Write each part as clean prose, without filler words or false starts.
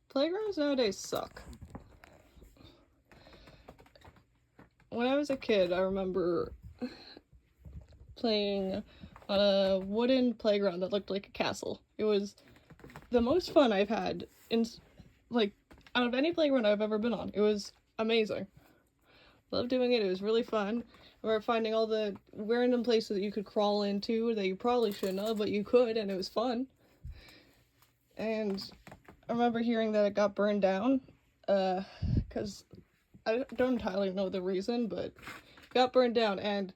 Playgrounds nowadays suck. When I was a kid, I remember playing on a wooden playground that looked like a castle. It was the most fun I've had in, like, out of any playground I've ever been on. It was amazing. Loved doing it. It was really fun. We were finding all the random places that you could crawl into that you probably shouldn't have, but you could, and it was fun. And I remember hearing that it got burned down, because I don't entirely know the reason, but it got burned down, and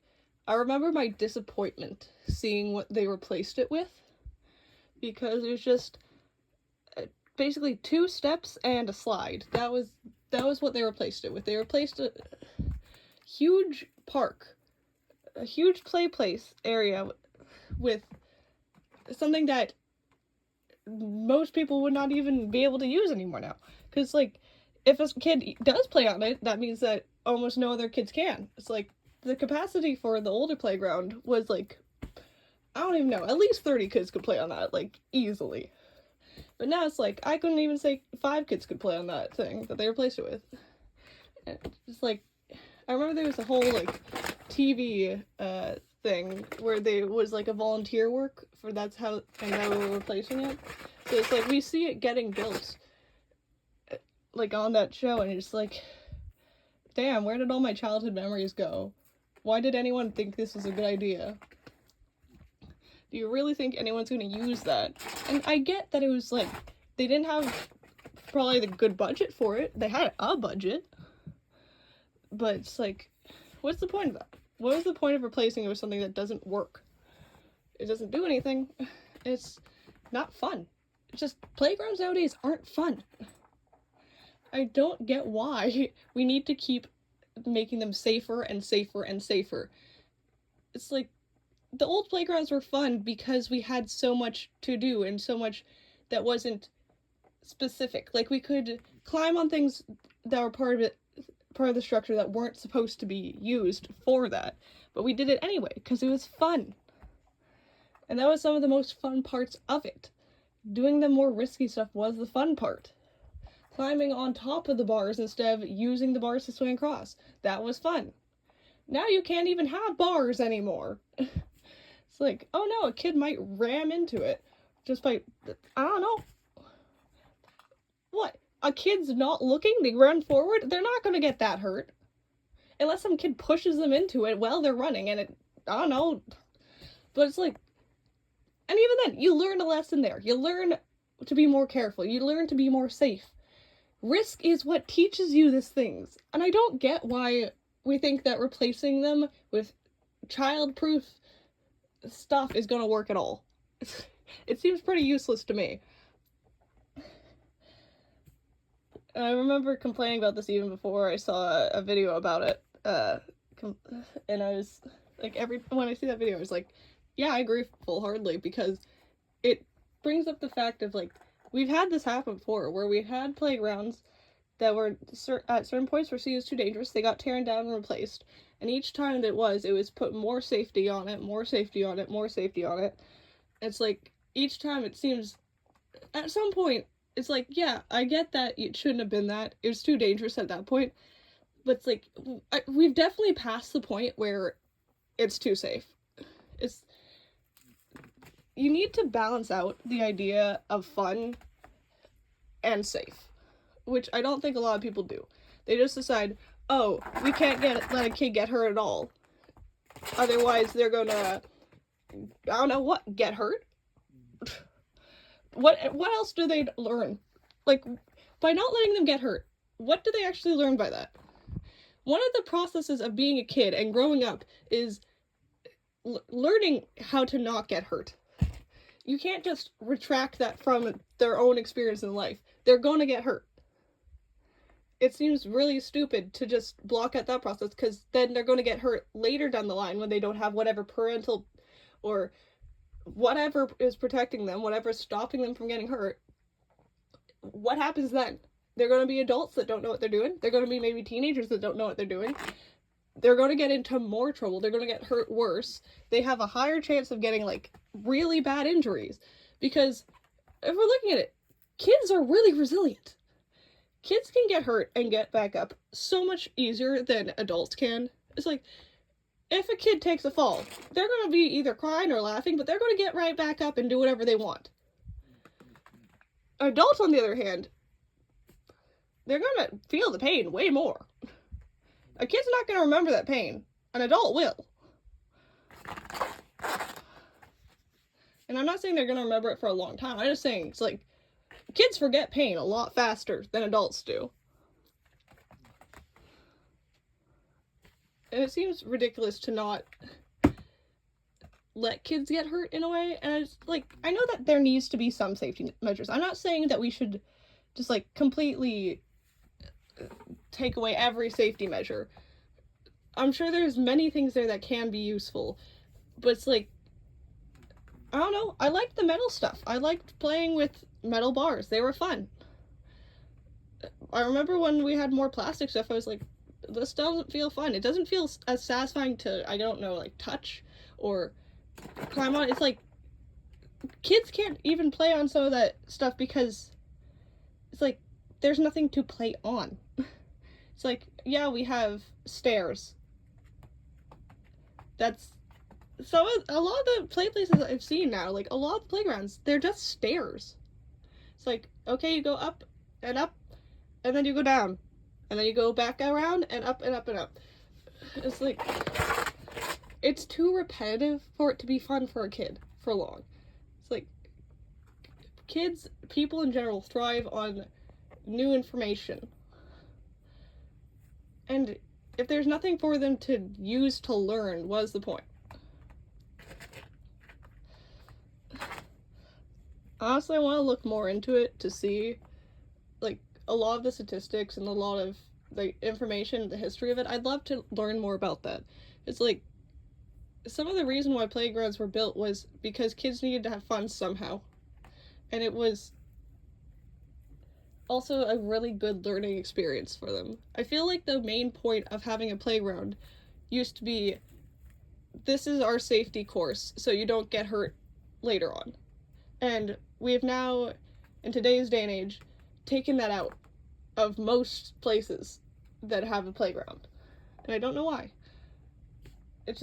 I remember my disappointment seeing what they replaced it with, because it was just basically 2 steps and a slide. That was what they replaced it with. They replaced a huge park, a huge play place area with something that most people would not even be able to use anymore now. Because, like, if a kid does play on it, that means that almost no other kids can. It's like, the capacity for the older playground was, like, I don't even know, at least 30 kids could play on that, like, easily. But now it's like, I couldn't even say 5 kids could play on that thing that they replaced it with. And it's like, I remember there was a whole, like, TV, thing where there was, like, a volunteer work for that's how, and now we're replacing it. So it's like, we see it getting built, like, on that show, and it's like, damn, where did all my childhood memories go? Why did anyone think this was a good idea? Do you really think anyone's gonna use that? And I get that it was, like, they didn't have probably the good budget for it. They had a budget. But it's like, what's the point of that? What is the point of replacing it with something that doesn't work? It doesn't do anything. It's not fun. It's just, playgrounds nowadays aren't fun. I don't get why we need to keep making them safer and safer and safer. It's like, the old playgrounds were fun because we had so much to do and so much that wasn't specific. Like, we could climb on things that were part of the structure that weren't supposed to be used for that, but we did it anyway because it was fun. And that was some of the most fun parts of it. Doing the more risky stuff was the fun part. Climbing on top of the bars instead of using the bars to swing across, that was fun. Now you can't even have bars anymore. It's like, oh no, a kid might ram into it just by, I don't know. What? A kid's not looking, they run forward, they're not gonna get that hurt. Unless some kid pushes them into it while they're running, and it, I don't know. But it's like, and even then, you learn a lesson there. You learn to be more careful. You learn to be more safe. Risk is what teaches you these things. And I don't get why we think that replacing them with child-proof stuff is gonna work at all. It seems pretty useless to me. I remember complaining about this even before I saw a video about it, and I was, like, when I see that video, I was like, yeah, I agree full-heartedly, because it brings up the fact of, like, we've had this happen before, where we had playgrounds that were, at certain points, were seen as too dangerous, they got torn down and replaced, and each time it was put more safety on it, more safety on it, more safety on it. It's like, each time it seems, at some point, it's like, yeah, I get that it shouldn't have been that. It was too dangerous at that point. But it's like, we've definitely passed the point where it's too safe. You need to balance out the idea of fun and safe, which I don't think a lot of people do. They just decide, oh, we can't let a kid get hurt at all. Otherwise, they're gonna, I don't know what, get hurt? What else do they learn? Like, by not letting them get hurt, what do they actually learn by that? One of the processes of being a kid and growing up is learning how to not get hurt. You can't just retract that from their own experience in life. They're gonna get hurt. It seems really stupid to just block out that process, because then they're gonna get hurt later down the line when they don't have whatever parental or whatever is protecting them, whatever is stopping them from getting hurt. What happens then? They're going to be adults that don't know what they're doing. They're going to be maybe teenagers that don't know what they're doing. They're going to get into more trouble. They're going to get hurt worse. They have a higher chance of getting, like, really bad injuries. Because if we're looking at it, kids are really resilient. kids can get hurt and get back up so much easier than adults can. It's like, if a kid takes a fall, they're going to be either crying or laughing, but they're going to get right back up and do whatever they want. Adults, on the other hand, they're going to feel the pain way more. A kid's not going to remember that pain. An adult will. And I'm not saying they're going to remember it for a long time. I'm just saying, it's like, kids forget pain a lot faster than adults do. And it seems ridiculous to not let kids get hurt in a way. And it's like, I know that there needs to be some safety measures. I'm not saying that we should just like completely take away every safety measure. I'm sure there's many things there that can be useful. But it's like, I don't know. I liked the metal stuff. I liked playing with metal bars. They were fun. I remember when we had more plastic stuff, I was like, this doesn't feel fun. It doesn't feel as satisfying to, I don't know, like touch or climb on. It's like, kids can't even play on some of that stuff because it's like, there's nothing to play on. It's like, yeah, we have stairs. That's, so a lot of the play places I've seen now, like a lot of the playgrounds, they're just stairs. It's like, okay, you go up, and then you go down. And then you go back around, and up, and up, and up. It's like, it's too repetitive for it to be fun for a kid for long. It's like, kids, people in general, thrive on new information. And if there's nothing for them to use to learn, what is the point? Honestly, I want to look more into it to see, like, a lot of the statistics and a lot of the information, the history of it. I'd love to learn more about that. It's like, some of the reason why playgrounds were built was because kids needed to have fun somehow. And it was also a really good learning experience for them. I feel like the main point of having a playground used to be, this is our safety course, so you don't get hurt later on. And we have now, in today's day and age, taken that out of most places that have a playground. And I don't know why. It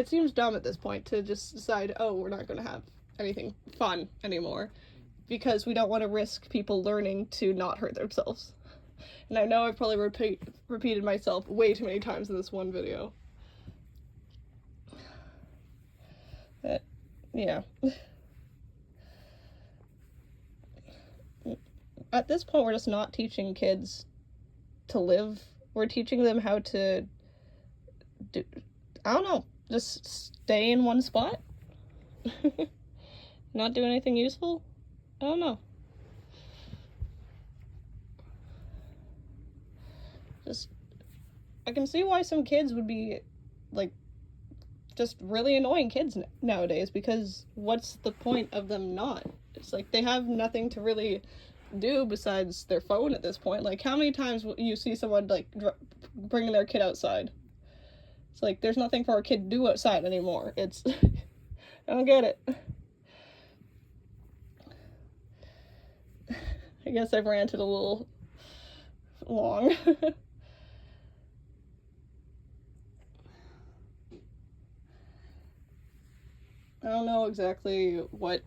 seems dumb at this point to just decide, oh, we're not going to have anything fun anymore because we don't want to risk people learning to not hurt themselves. And I know I've probably repeated myself way too many times in this one video. But, yeah. At this point, we're just not teaching kids to live. We're teaching them how to do, I don't know, just stay in one spot? Not do anything useful? I don't know. I can see why some kids would be, like, just really annoying kids nowadays, because what's the point of them not? It's like, they have nothing to really do besides their phone at this point. Like, how many times will you see someone, like, bringing their kid outside? It's like, there's nothing for a kid to do outside anymore. It's, I don't get it. I guess I've ranted a little long. I don't know exactly what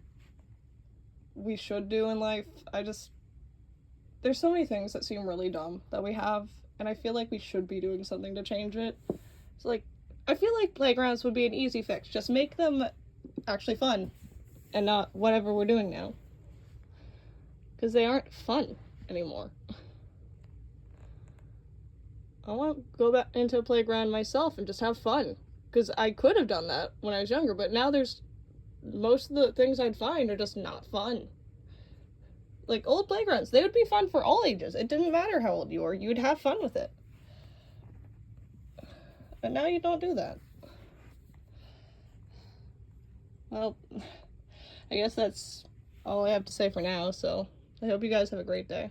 we should do in life. There's so many things that seem really dumb that we have, and I feel like we should be doing something to change it. It's like, I feel like playgrounds would be an easy fix. Just make them actually fun, and not whatever we're doing now. Because they aren't fun anymore. I want to go back into a playground myself and just have fun. Because I could have done that when I was younger, but now most of the things I'd find are just not fun. Like, old playgrounds, they would be fun for all ages. It didn't matter how old you were, you'd have fun with it. But now you don't do that. Well, I guess that's all I have to say for now, so I hope you guys have a great day.